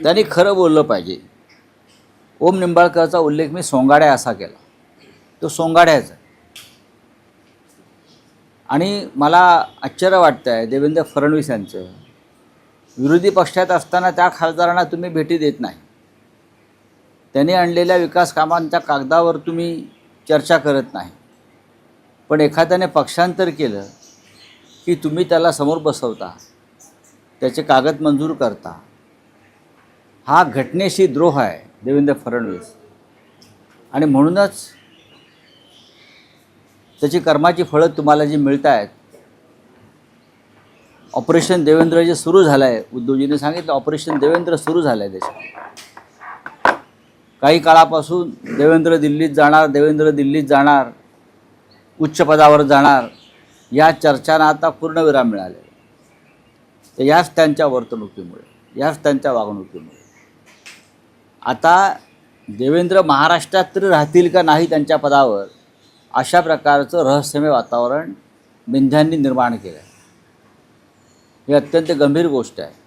त्यांनी खरं बोललं पाहिजे. ओम निंबाळकरचा उल्लेख मी सोंगाड्या असा केला, तो सोंगाड्याचा. आणि मला आश्चर्य वाटतं आहे देवेंद्र फडणवीस यांचं, विरोधी पक्षात असताना त्या खासदारांना तुम्ही भेटी देत नाही. त्यांनी आणलेल्या विकास कामांच्या कागदावर तुम्ही चर्चा करत नाही. पण एखाद्याने पक्षांतर केलं की तुम्ही त्याला समोर बसवता, त्याचे कागद मंजूर करता. हा घटनेशी द्रोह आहे देवेंद्र फडणवीस. आणि म्हणूनच त्याची कर्माची फळं तुम्हाला जी मिळत आहेत. ऑपरेशन देवेंद्र जे सुरू झालं आहे, उद्धवजींनी सांगितलं ऑपरेशन देवेंद्र सुरू झालं आहे देशात. काही काळापासून देवेंद्र दिल्लीत जाणार, देवेंद्र दिल्लीत जाणार, उच्च पदावर जाणार, या चर्चांना आता पूर्णविराम मिळाले. तर याच त्यांच्या वर्तणुकीमुळे, याच त्यांच्या वागणुकीमुळे आता देवेंद्र महाराष्ट्रात तरी राहतील का नाही त्यांच्या पदावर, अशा प्रकारचं रहस्यमय वातावरण मिंध्यांनी निर्माण केलं आहे. ही अत्यंत गंभीर गोष्ट आहे.